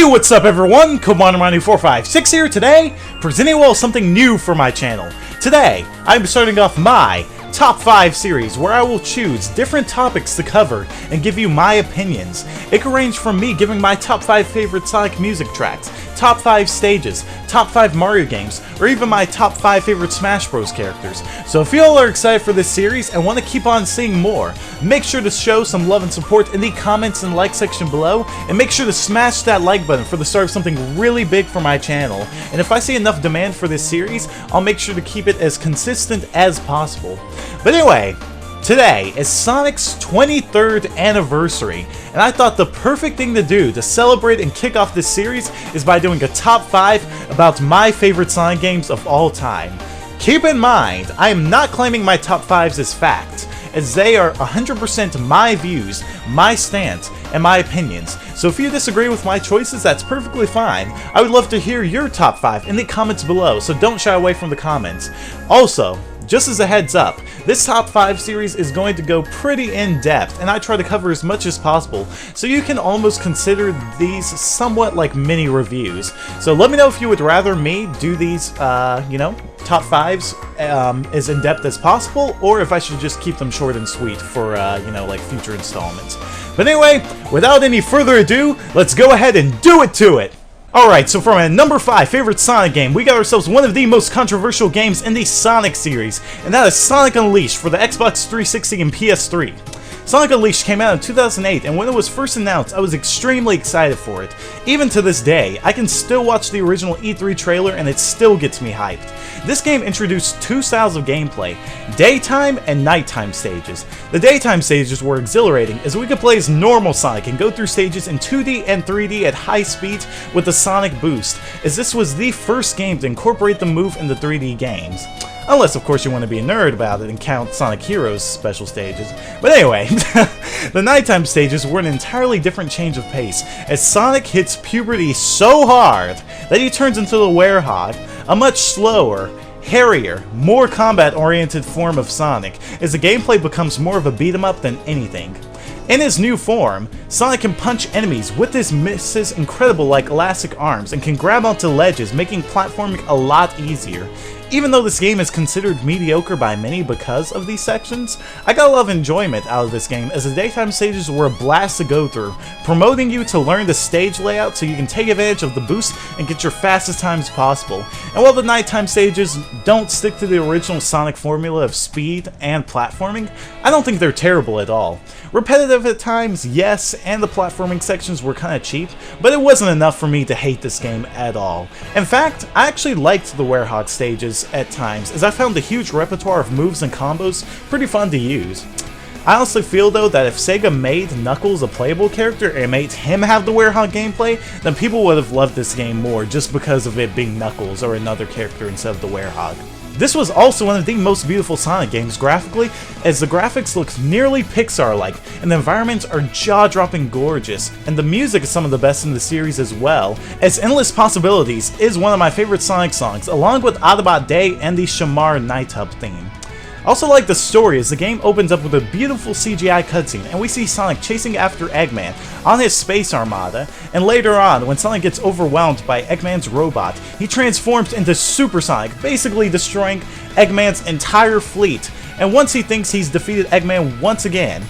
Hey, what's up everyone? CodeMonoMani456 here today, presenting you all something new for my channel. Today, I'm starting off my Top 5 series where I will choose different topics to cover and give you my opinions. It can range from me giving my top 5 favorite Sonic music tracks, top 5 stages, top 5 Mario games, or even my top 5 favorite Smash Bros characters. So if you all are excited for this series and want to keep on seeing more, make sure to show some love and support in the comments and like section below, and make sure to smash that like button for the start of something really big for my channel. And if I see enough demand for this series, I'll make sure to keep it as consistent as possible. But anyway, today is Sonic's 23rd anniversary, and I thought the perfect thing to do to celebrate and kick off this series is by doing a top 5 about my favorite Sonic games of all time. Keep in mind, I am not claiming my top 5s as fact, as they are 100% my views, my stance, and my opinions. So if you disagree with my choices, that's perfectly fine. I would love to hear your top 5 in the comments below, so don't shy away from the comments. Also, just as a heads up, this top 5 series is going to go pretty in-depth, and I try to cover as much as possible, so you can almost consider these somewhat like mini reviews. So let me know if you would rather me do these, top 5s as in-depth as possible, or if I should just keep them short and sweet for, like future installments. But anyway, without any further ado, let's go ahead and do it to it! Alright, so for my number 5 favorite Sonic game, we got ourselves one of the most controversial games in the Sonic series, and that is Sonic Unleashed for the Xbox 360 and PS3. Sonic Unleashed came out in 2008, and when it was first announced, I was extremely excited for it. Even to this day, I can still watch the original E3 trailer and it still gets me hyped. This game introduced two styles of gameplay, daytime and nighttime stages. The daytime stages were exhilarating, as we could play as normal Sonic and go through stages in 2D and 3D at high speeds with the Sonic Boost, as this was the first game to incorporate the move in the 3D games. Unless, of course, you want to be a nerd about it and count Sonic Heroes special stages. But anyway, the nighttime stages were an entirely different change of pace, as Sonic hits puberty so hard that he turns into the Hedgehog, a much slower, hairier, more combat-oriented form of Sonic, as the gameplay becomes more of a beat-em-up than anything. In his new form, Sonic can punch enemies with his Mrs. Incredible-like elastic arms and can grab onto ledges, making platforming a lot easier. Even though this game is considered mediocre by many because of these sections, I got a lot of enjoyment out of this game, as the daytime stages were a blast to go through, promoting you to learn the stage layout so you can take advantage of the boost and get your fastest times possible. And while the nighttime stages don't stick to the original Sonic formula of speed and platforming, I don't think they're terrible at all. Repetitive at times, yes, and the platforming sections were kinda cheap, but it wasn't enough for me to hate this game at all. In fact, I actually liked the Hedgehog stages at times, as I found the huge repertoire of moves and combos pretty fun to use. I honestly feel though that if Sega made Knuckles a playable character and made him have the Hedgehog gameplay, then people would have loved this game more just because of it being Knuckles or another character instead of the Hedgehog. This was also one of the most beautiful Sonic games graphically, as the graphics look nearly Pixar-like, and the environments are jaw-dropping gorgeous, and the music is some of the best in the series as well, as Endless Possibilities is one of my favorite Sonic songs, along with Autobot Day and the Shamar Night Hub theme. I also like the story, as the game opens up with a beautiful CGI cutscene, and we see Sonic chasing after Eggman on his space armada, and later on, when Sonic gets overwhelmed by Eggman's robot, he transforms into Super Sonic, basically destroying Eggman's entire fleet, and once he thinks he's defeated Eggman once again,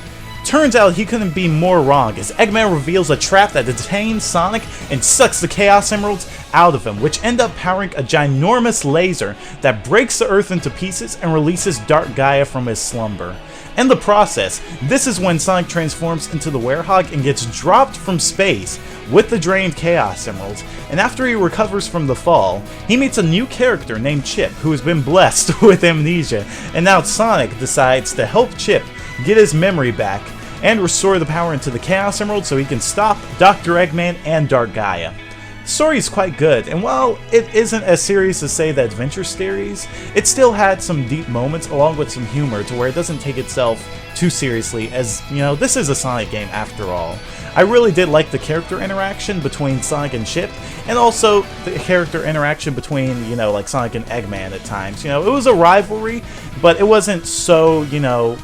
turns out he couldn't be more wrong, as Eggman reveals a trap that detains Sonic and sucks the Chaos Emeralds out of him, which end up powering a ginormous laser that breaks the Earth into pieces and releases Dark Gaia from his slumber. In the process, this is when Sonic transforms into the Hedgehog and gets dropped from space with the drained Chaos Emeralds, and after he recovers from the fall, he meets a new character named Chip, who has been blessed with amnesia, and now Sonic decides to help Chip get his memory back and restore the power into the Chaos Emerald so he can stop Dr. Eggman and Dark Gaia. The story is quite good, and while it isn't as serious as, say, the Adventure series, it still had some deep moments along with some humor to where it doesn't take itself too seriously, as, this is a Sonic game after all. I really did like the character interaction between Sonic and Chip, and also the character interaction between, like Sonic and Eggman at times. It was a rivalry, but it wasn't so,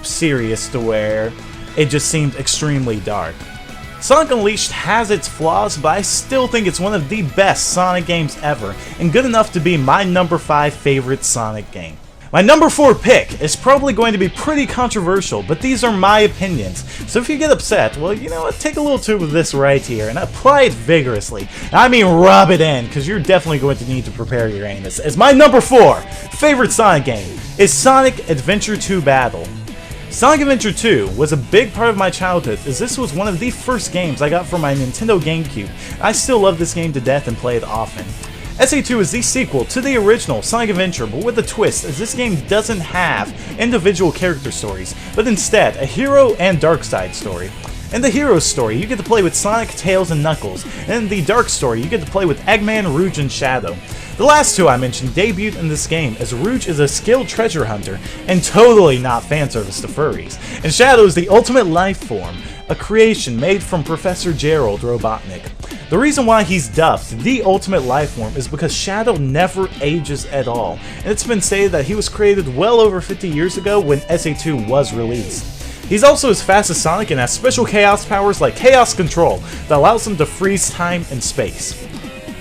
serious to where it just seemed extremely dark. Sonic Unleashed has its flaws, but I still think it's one of the best Sonic games ever, and good enough to be my number 5 favorite Sonic game. My number 4 pick is probably going to be pretty controversial, but these are my opinions, so if you get upset, well, you know what, take a little tube of this right here and apply it vigorously. I mean rub it in, because you're definitely going to need to prepare your anus. As my number 4 favorite Sonic game is Sonic Adventure 2 Battle. Sonic Adventure 2 was a big part of my childhood, as this was one of the first games I got for my Nintendo GameCube. I still love this game to death and play it often. SA2 is the sequel to the original Sonic Adventure, but with a twist, as this game doesn't have individual character stories, but instead a hero and dark side story. In the hero story, you get to play with Sonic, Tails, and Knuckles, and in the dark story, you get to play with Eggman, Rouge, and Shadow. The last two I mentioned debuted in this game, as Rouge is a skilled treasure hunter, and totally not fanservice to furries, and Shadow is the ultimate life form, a creation made from Professor Gerald Robotnik. The reason why he's dubbed the ultimate life form is because Shadow never ages at all, and it's been stated that he was created well over 50 years ago when SA2 was released. He's also as fast as Sonic and has special chaos powers like Chaos Control that allows him to freeze time and space.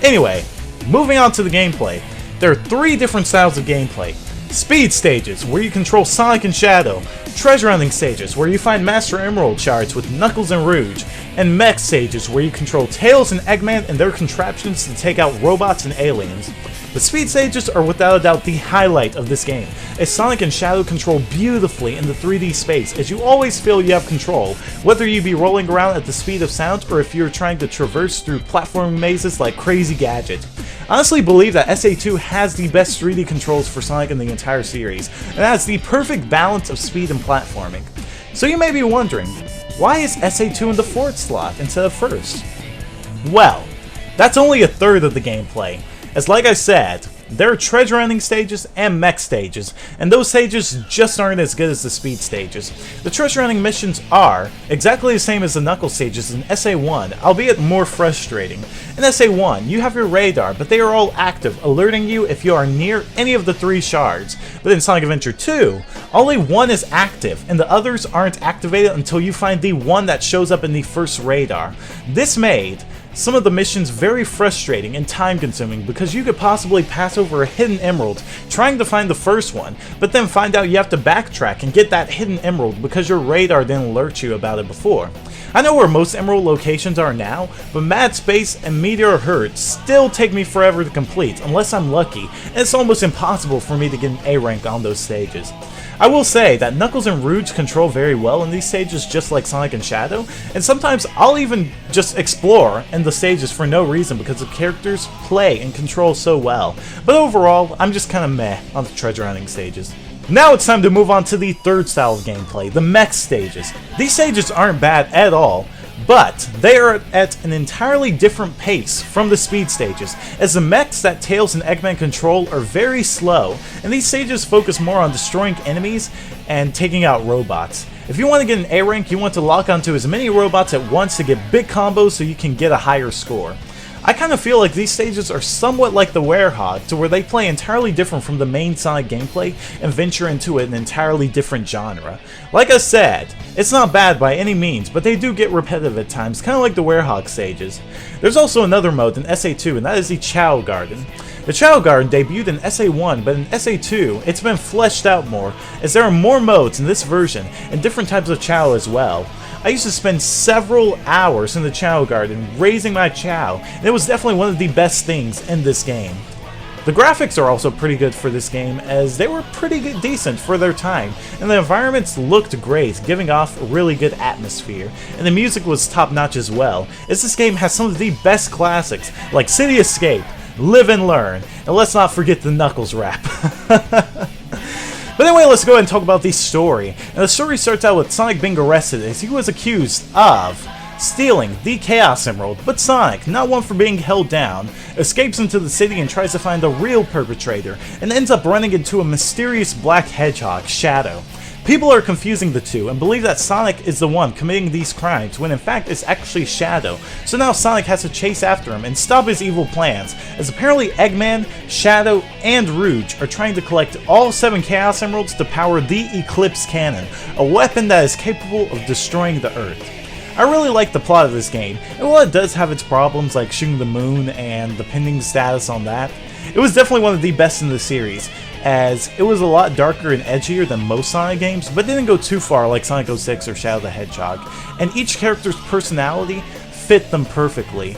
Anyway, moving on to the gameplay. There are 3 different styles of gameplay. Speed stages, where you control Sonic and Shadow, treasure hunting stages, where you find Master Emerald shards with Knuckles and Rouge, and mech stages, where you control Tails and Eggman and their contraptions to take out robots and aliens. The speed stages are without a doubt the highlight of this game, as Sonic and Shadow control beautifully in the 3D space, as you always feel you have control, whether you be rolling around at the speed of sound or if you're trying to traverse through platforming mazes like Crazy Gadget. I honestly believe that SA2 has the best 3D controls for Sonic in the entire series, and has the perfect balance of speed and platforming. So you may be wondering, why is SA2 in the 4th slot instead of 1st? Well, that's only a third of the gameplay, as like I said, there are treasure hunting stages and mech stages, and those stages just aren't as good as the speed stages. The treasure hunting missions are exactly the same as the Knuckles stages in SA1, albeit more frustrating. In SA1, you have your radar, but they are all active, alerting you if you are near any of the 3 shards. But in Sonic Adventure 2, only one is active, and the others aren't activated until you find the one that shows up in the first radar. This made some of the missions very frustrating and time-consuming because you could possibly pass over a hidden emerald trying to find the first one, but then find out you have to backtrack and get that hidden emerald because your radar didn't alert you about it before. I know where most emerald locations are now, but Mad Space and Meteor Herd still take me forever to complete unless I'm lucky, and it's almost impossible for me to get an A rank on those stages. I will say that Knuckles and Rouge control very well in these stages, just like Sonic and Shadow, and sometimes I'll even just explore in the stages for no reason because the characters play and control so well. But overall, I'm just kinda meh on the treasure hunting stages. Now it's time to move on to the 3rd style of gameplay, the mech stages. These stages aren't bad at all, but they are at an entirely different pace from the speed stages, as the mechs that Tails and Eggman control are very slow, and these stages focus more on destroying enemies and taking out robots. If you want to get an A rank, you want to lock onto as many robots at once to get big combos so you can get a higher score. I kind of feel like these stages are somewhat like the Hedgehog, to where they play entirely different from the main Sonic gameplay and venture into an entirely different genre. Like I said, it's not bad by any means, but they do get repetitive at times, kind of like the Hedgehog stages. There's also another mode in SA2, and that is the Chow Garden. The Chow Garden debuted in SA1, but in SA2, it's been fleshed out more, as there are more modes in this version, and different types of Chow as well. I used to spend several hours in the Chow Garden raising my Chow, and it was definitely one of the best things in this game. The graphics are also pretty good for this game, as they were pretty decent for their time, and the environments looked great, giving off a really good atmosphere, and the music was top notch as well, as this game has some of the best classics, like City Escape, Live and Learn, and let's not forget the Knuckles rap. But anyway, let's go ahead and talk about the story. And the story starts out with Sonic being arrested as he was accused of stealing the Chaos Emerald, but Sonic, not one for being held down, escapes into the city and tries to find the real perpetrator, and ends up running into a mysterious black hedgehog, Shadow. People are confusing the two and believe that Sonic is the one committing these crimes, when in fact it's actually Shadow. So now Sonic has to chase after him and stop his evil plans, as apparently Eggman, Shadow, and Rouge are trying to collect all 7 Chaos Emeralds to power the Eclipse Cannon, a weapon that is capable of destroying the Earth. I really like the plot of this game, and while it does have its problems like shooting the moon and the pending status on that, it was definitely one of the best in the series, as it was a lot darker and edgier than most Sonic games, but didn't go too far like Sonic 06 or Shadow the Hedgehog, and each character's personality fit them perfectly,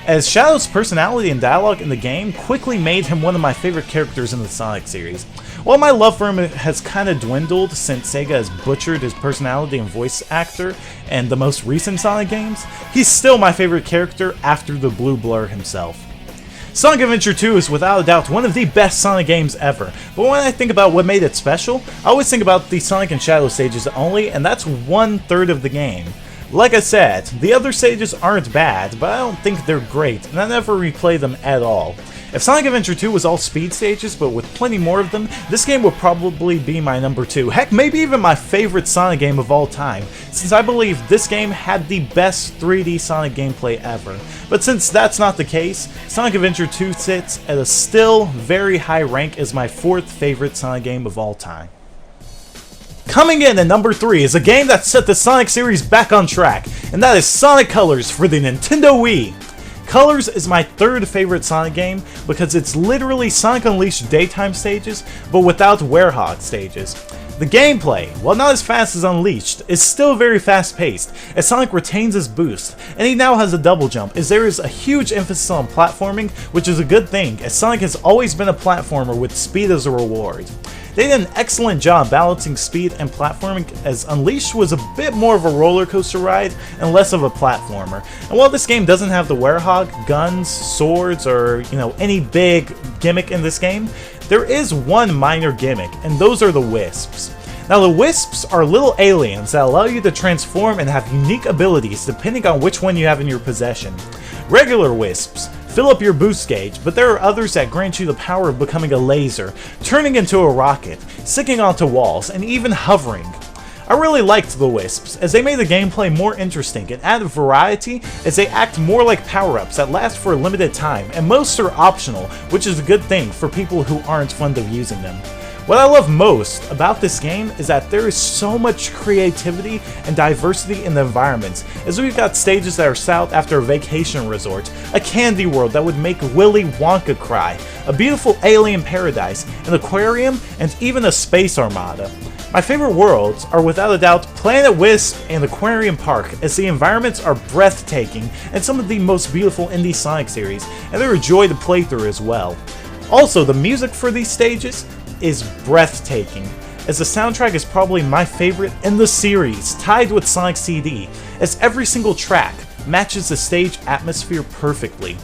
as Shadow's personality and dialogue in the game quickly made him one of my favorite characters in the Sonic series. While my love for him has kinda dwindled since Sega has butchered his personality and voice actor in the most recent Sonic games, he's still my favorite character after the Blue Blur himself. Sonic Adventure 2 is without a doubt one of the best Sonic games ever, but when I think about what made it special, I always think about the Sonic and Shadow stages only, and that's 1/3 of the game. Like I said, the other stages aren't bad, but I don't think they're great, and I never replay them at all. If Sonic Adventure 2 was all speed stages, but with plenty more of them, this game would probably be my number 2, heck, maybe even my favorite Sonic game of all time, since I believe this game had the best 3D Sonic gameplay ever. But since that's not the case, Sonic Adventure 2 sits at a still very high rank as my 4th favorite Sonic game of all time. Coming in at number 3 is a game that set the Sonic series back on track, and that is Sonic Colors for the Nintendo Wii. Colors is my 3rd favorite Sonic game because it's literally Sonic Unleashed daytime stages, but without Werehog stages. The gameplay, while not as fast as Unleashed, is still very fast paced, as Sonic retains his boost, and he now has a double jump, as there is a huge emphasis on platforming, which is a good thing, as Sonic has always been a platformer with speed as a reward. They did an excellent job balancing speed and platforming, as Unleashed was a bit more of a roller coaster ride and less of a platformer. And while this game doesn't have the Werehog, guns, swords, or any big gimmick in this game, there is one minor gimmick, and those are the Wisps. Now the Wisps are little aliens that allow you to transform and have unique abilities depending on which one you have in your possession. Regular Wisps fill up your boost gauge, but there are others that grant you the power of becoming a laser, turning into a rocket, sticking onto walls, and even hovering. I really liked the Wisps, as they made the gameplay more interesting and added variety, as they act more like power-ups that last for a limited time, and most are optional, which is a good thing for people who aren't fond of using them. What I love most about this game is that there is so much creativity and diversity in the environments, as we've got stages that are set out after a vacation resort, a candy world that would make Willy Wonka cry, a beautiful alien paradise, an aquarium, and even a space armada. My favorite worlds are without a doubt Planet Wisp and Aquarium Park, as the environments are breathtaking and some of the most beautiful in the Sonic series, and they're a joy to play through as well. Also, the music for these stages is breathtaking, as the soundtrack is probably my favorite in the series, tied with Sonic CD, as every single track matches the stage atmosphere perfectly.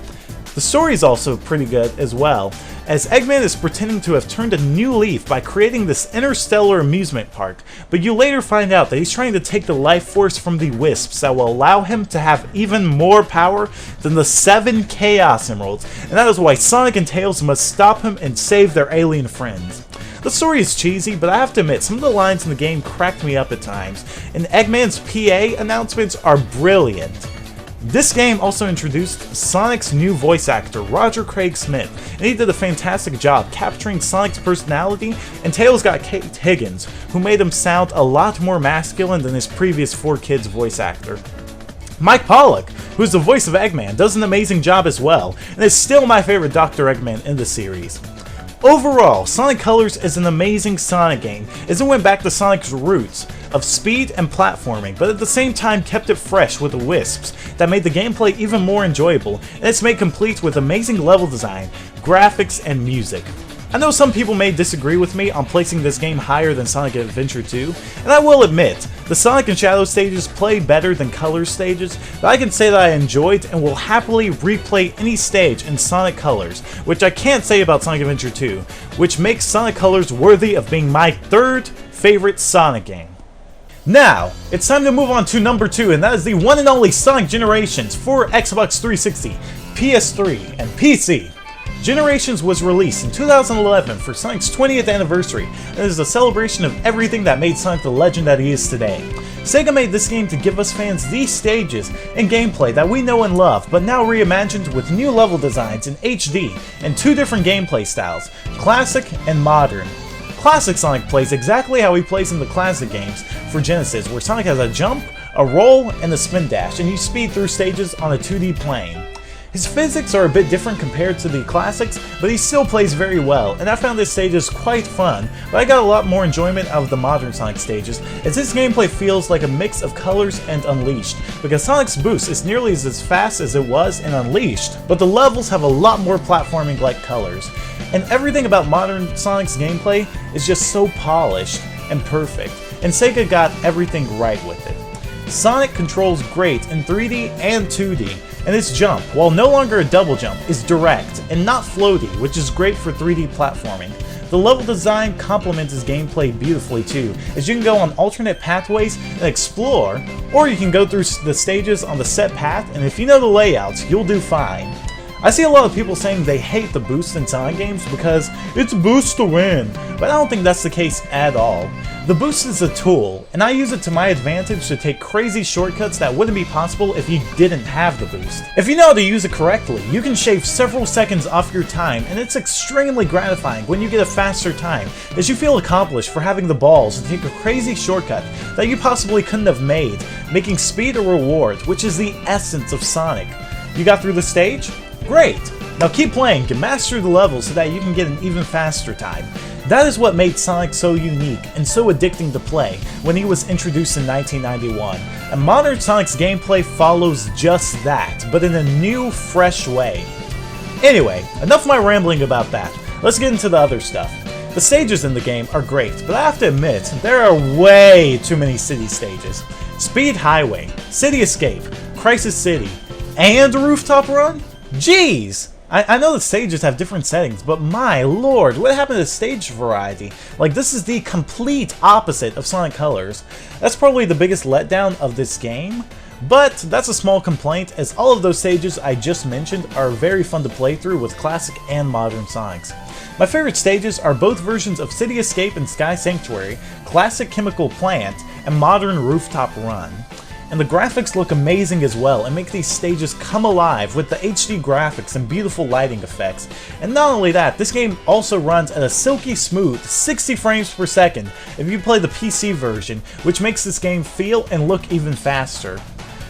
The story is also pretty good as well, as Eggman is pretending to have turned a new leaf by creating this interstellar amusement park, but you later find out that he's trying to take the life force from the Wisps that will allow him to have even more power than the 7 Chaos Emeralds, and that is why Sonic and Tails must stop him and save their alien friends. The story is cheesy, but I have to admit, some of the lines in the game cracked me up at times, and Eggman's PA announcements are brilliant. This game also introduced Sonic's new voice actor, Roger Craig Smith, and he did a fantastic job capturing Sonic's personality, and Tails got Kate Higgins, who made him sound a lot more masculine than his previous 4Kids voice actor. Mike Pollock, who's the voice of Eggman, does an amazing job as well, and is still my favorite Dr. Eggman in the series. Overall, Sonic Colors is an amazing Sonic game, as it went back to Sonic's roots of speed and platforming, but at the same time kept it fresh with the Wisps that made the gameplay even more enjoyable, and it's made complete with amazing level design, graphics, and music. I know some people may disagree with me on placing this game higher than Sonic Adventure 2, and I will admit, the Sonic and Shadow stages play better than Colors stages, but I can say that I enjoyed and will happily replay any stage in Sonic Colors, which I can't say about Sonic Adventure 2, which makes Sonic Colors worthy of being my 3rd favorite Sonic game. Now, it's time to move on to number 2, and that is the one and only Sonic Generations for Xbox 360, PS3, and PC. Generations was released in 2011 for Sonic's 20th anniversary, and is a celebration of everything that made Sonic the legend that he is today. Sega made this game to give us fans these stages and gameplay that we know and love, but now reimagined with new level designs in HD and 2 different gameplay styles, Classic and Modern. Classic Sonic plays exactly how he plays in the classic games for Genesis, where Sonic has a jump, a roll, and a spin dash, and you speed through stages on a 2D plane. His physics are a bit different compared to the classics, but he still plays very well, and I found his stages quite fun, but I got a lot more enjoyment out of the modern Sonic stages, as his gameplay feels like a mix of Colors and Unleashed, because Sonic's boost is nearly as fast as it was in Unleashed, but the levels have a lot more platforming like Colors, and everything about modern Sonic's gameplay is just so polished and perfect, and Sega got everything right with it. Sonic controls great in 3D and 2D, and his jump, while no longer a double jump, is direct and not floaty, which is great for 3D platforming. The level design complements his gameplay beautifully too, as you can go on alternate pathways and explore, or you can go through the stages on the set path, and if you know the layouts, you'll do fine. I see a lot of people saying they hate the boost in Sonic games because it's boost to win, but I don't think that's the case at all. The boost is a tool, and I use it to my advantage to take crazy shortcuts that wouldn't be possible if you didn't have the boost. If you know how to use it correctly, you can shave several seconds off your time, and it's extremely gratifying when you get a faster time, as you feel accomplished for having the balls to take a crazy shortcut that you possibly couldn't have made, making speed a reward, which is the essence of Sonic. You got through the stage? Great! Now keep playing to master the level so that you can get an even faster time. That is what made Sonic so unique and so addicting to play when he was introduced in 1991, and modern Sonic's gameplay follows just that, but in a new, fresh way. Anyway, enough of my rambling about that. Let's get into the other stuff. The stages in the game are great, but I have to admit, there are way too many city stages. Speed Highway, City Escape, Crisis City, and Rooftop Run? Jeez! I know the stages have different settings, but my lord, what happened to stage variety? Like, this is the complete opposite of Sonic Colors. That's probably the biggest letdown of this game, but that's a small complaint, as all of those stages I just mentioned are very fun to play through with classic and modern Sonics. My favorite stages are both versions of City Escape and Sky Sanctuary, Classic Chemical Plant, and Modern Rooftop Run. And the graphics look amazing as well and make these stages come alive with the HD graphics and beautiful lighting effects. And not only that, this game also runs at a silky smooth 60 frames per second if you play the PC version, which makes this game feel and look even faster.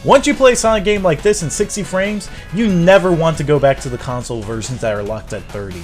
Once you play a Sonic game like this in 60 frames, you never want to go back to the console versions that are locked at 30.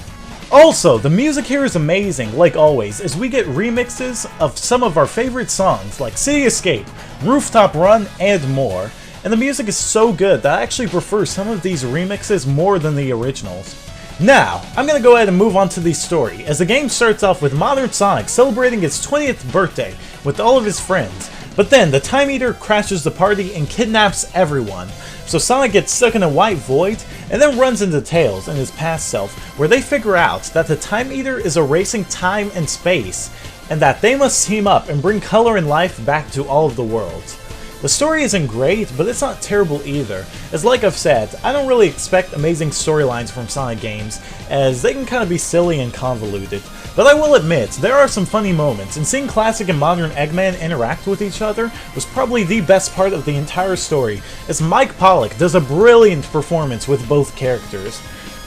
Also, the music here is amazing, like always, as we get remixes of some of our favorite songs like City Escape, Rooftop Run, and more. And the music is so good that I actually prefer some of these remixes more than the originals. Now, I'm gonna go ahead and move on to the story, as the game starts off with modern Sonic celebrating his 20th birthday with all of his friends. But then, the Time Eater crashes the party and kidnaps everyone. So Sonic gets stuck in a white void, and then runs into Tails and his past self, where they figure out that the Time Eater is erasing time and space, and that they must team up and bring color and life back to all of the worlds. The story isn't great, but it's not terrible either, as like I've said, I don't really expect amazing storylines from Sonic games, as they can kind of be silly and convoluted. But I will admit, there are some funny moments, and seeing classic and modern Eggman interact with each other was probably the best part of the entire story, as Mike Pollock does a brilliant performance with both characters.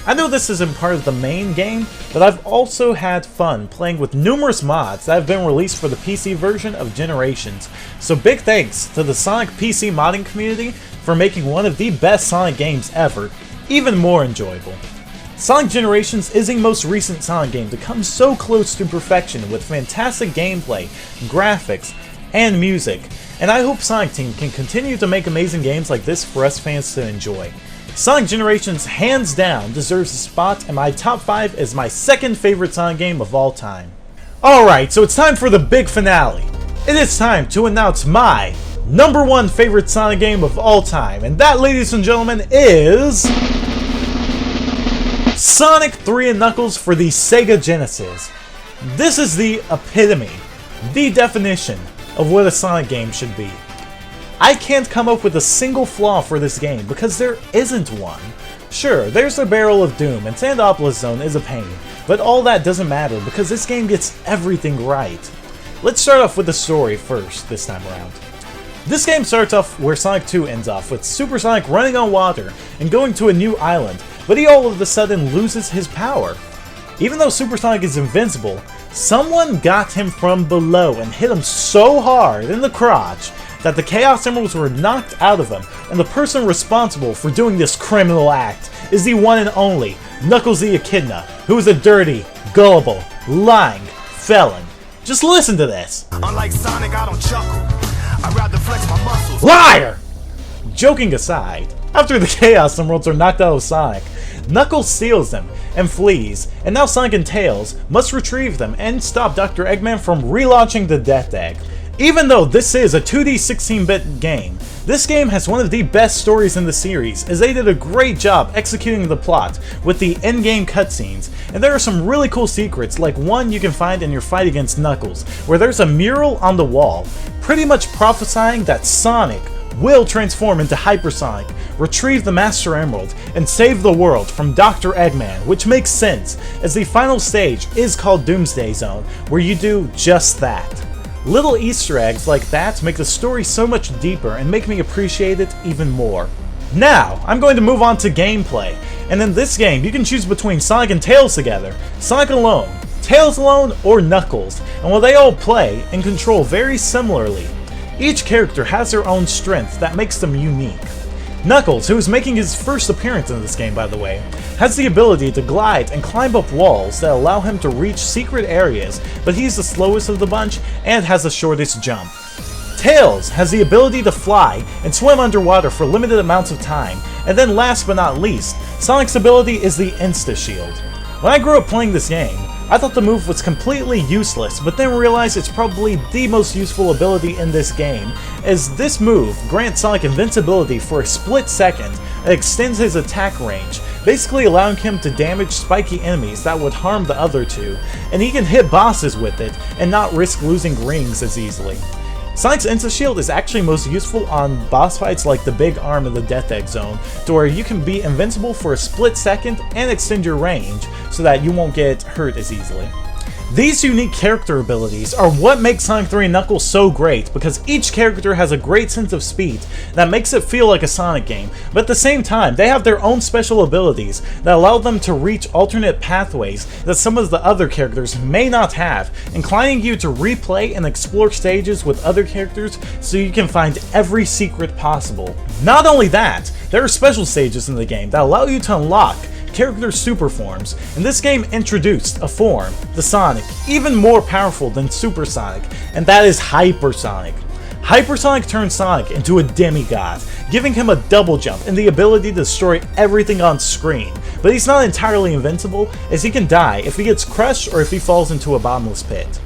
I know this isn't part of the main game, but I've also had fun playing with numerous mods that have been released for the PC version of Generations, so big thanks to the Sonic PC modding community for making one of the best Sonic games ever even more enjoyable. Sonic Generations is the most recent Sonic game to come so close to perfection with fantastic gameplay, graphics, and music, and I hope Sonic Team can continue to make amazing games like this for us fans to enjoy. Sonic Generations hands down deserves a spot in my top 5 as my second favorite Sonic game of all time. Alright, so it's time for the big finale. It is time to announce my number 1 favorite Sonic game of all time, and that, ladies and gentlemen, is Sonic 3 and Knuckles for the Sega Genesis. This is the epitome, the definition of what a Sonic game should be. I can't come up with a single flaw for this game because there isn't one. Sure, there's the Barrel of Doom and Sandopolis Zone is a pain, but all that doesn't matter because this game gets everything right. Let's start off with the story first this time around. This game starts off where Sonic 2 ends off, with Super Sonic running on water and going to a new island, but he all of a sudden loses his power. Even though Super Sonic is invincible, someone got him from below and hit him so hard in the crotch that the Chaos Emeralds were knocked out of him, and the person responsible for doing this criminal act is the one and only Knuckles the Echidna, who is a dirty, gullible, lying felon. Just listen to this. Unlike Sonic, I don't chuckle. I'd rather flex my muscles. Liar! Joking aside, after the Chaos Emeralds are knocked out of Sonic, Knuckles steals them and flees, and now Sonic and Tails must retrieve them and stop Dr. Eggman from relaunching the Death Egg. Even though this is a 2D 16-bit game, this game has one of the best stories in the series, as they did a great job executing the plot with the in-game cutscenes, and there are some really cool secrets, like one you can find in your fight against Knuckles, where there's a mural on the wall, pretty much prophesying that Sonic will transform into Hypersonic, retrieve the Master Emerald, and save the world from Dr. Eggman, which makes sense, as the final stage is called Doomsday Zone, where you do just that. Little Easter eggs like that make the story so much deeper and make me appreciate it even more. Now, I'm going to move on to gameplay, and in this game you can choose between Sonic and Tails together, Sonic alone, Tails alone, or Knuckles, and while they all play and control very similarly, each character has their own strength that makes them unique. Knuckles, who is making his first appearance in this game by the way, has the ability to glide and climb up walls that allow him to reach secret areas, but he's the slowest of the bunch and has the shortest jump. Tails has the ability to fly and swim underwater for limited amounts of time, and then last but not least, Sonic's ability is the Insta-Shield. When I grew up playing this game, I thought the move was completely useless, but then realized it's probably the most useful ability in this game, as this move grants Sonic invincibility for a split second and extends his attack range, basically allowing him to damage spiky enemies that would harm the other two, and he can hit bosses with it and not risk losing rings as easily. Sonic's Insta-Shield is actually most useful on boss fights like the Big Arm in the Death Egg Zone, to where you can be invincible for a split second and extend your range so that you won't get hurt as easily. These unique character abilities are what makes Sonic 3 and Knuckles so great, because each character has a great sense of speed that makes it feel like a Sonic game, but at the same time they have their own special abilities that allow them to reach alternate pathways that some of the other characters may not have, inclining you to replay and explore stages with other characters so you can find every secret possible. Not only that, there are special stages in the game that allow you to unlock character super forms, and this game introduced a form, the Sonic, even more powerful than Super Sonic, and that is Hypersonic. Hypersonic turns Sonic into a demigod, giving him a double jump and the ability to destroy everything on screen, but he's not entirely invincible, as he can die if he gets crushed or if he falls into a bottomless pit.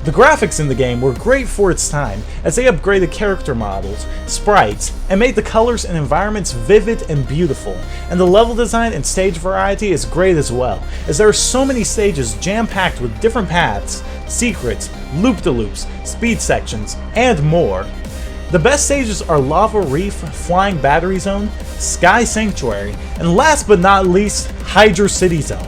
The graphics in the game were great for its time, as they upgraded character models, sprites, and made the colors and environments vivid and beautiful, and the level design and stage variety is great as well, as there are so many stages jam-packed with different paths, secrets, loop-de-loops, speed sections, and more. The best stages are Lava Reef, Flying Battery Zone, Sky Sanctuary, and last but not least, Hydrocity Zone.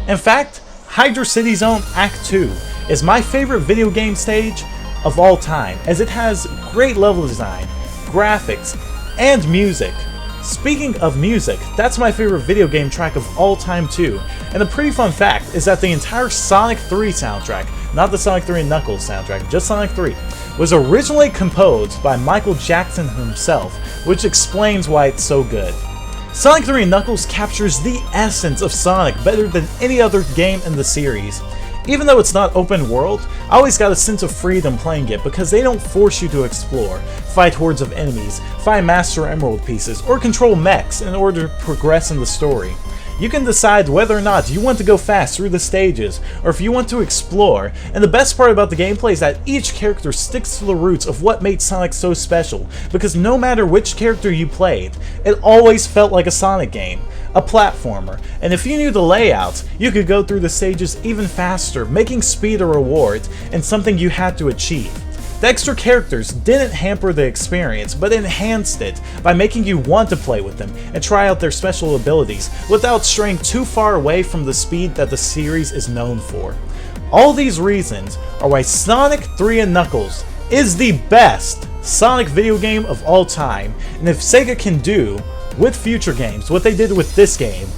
In fact, Hydrocity Zone Act 2 is my favorite video game stage of all time, as it has great level design, graphics, and music. Speaking of music, that's my favorite video game track of all time too, and a pretty fun fact is that the entire Sonic 3 soundtrack, not the Sonic 3 and Knuckles soundtrack, just Sonic 3, was originally composed by Michael Jackson himself, which explains why it's so good. Sonic 3 and Knuckles captures the essence of Sonic better than any other game in the series. Even though it's not open world, I always got a sense of freedom playing it because they don't force you to explore, fight hordes of enemies, find Master Emerald pieces, or control mechs in order to progress in the story. You can decide whether or not you want to go fast through the stages, or if you want to explore, and the best part about the gameplay is that each character sticks to the roots of what made Sonic so special, because no matter which character you played, it always felt like a Sonic game, a platformer, and if you knew the layout, you could go through the stages even faster, making speed a reward, and something you had to achieve. The extra characters didn't hamper the experience, but enhanced it by making you want to play with them and try out their special abilities without straying too far away from the speed that the series is known for. All these reasons are why Sonic 3 and Knuckles is the best Sonic video game of all time, and if Sega can do with future games what they did with this game,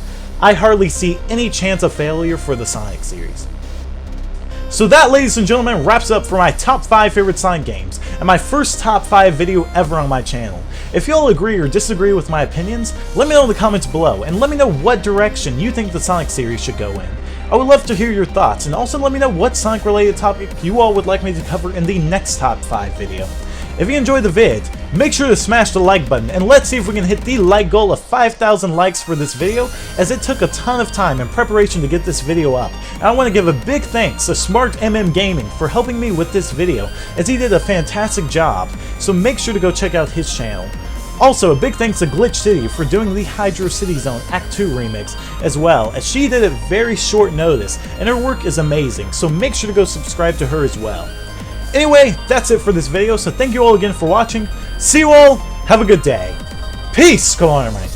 I hardly see any chance of failure for the Sonic series. So that, ladies and gentlemen, wraps up for my top 5 favorite Sonic games, and my first top 5 video ever on my channel. If y'all agree or disagree with my opinions, let me know in the comments below, and let me know what direction you think the Sonic series should go in. I would love to hear your thoughts, and also let me know what Sonic related topic you all would like me to cover in the next top 5 video. If you enjoyed the vid, make sure to smash the like button, and let's see if we can hit the like goal of 5,000 likes for this video, as it took a ton of time and preparation to get this video up. And I want to give a big thanks to SmartMMGaming for helping me with this video, as he did a fantastic job, so make sure to go check out his channel. Also, a big thanks to GlitchCity for doing the Hydrocity Zone Act 2 remix, as well, as she did it very short notice, and her work is amazing, so make sure to go subscribe to her as well. Anyway, that's it for this video, so thank you all again for watching. See you all, have a good day. Peace, Come on, everybody.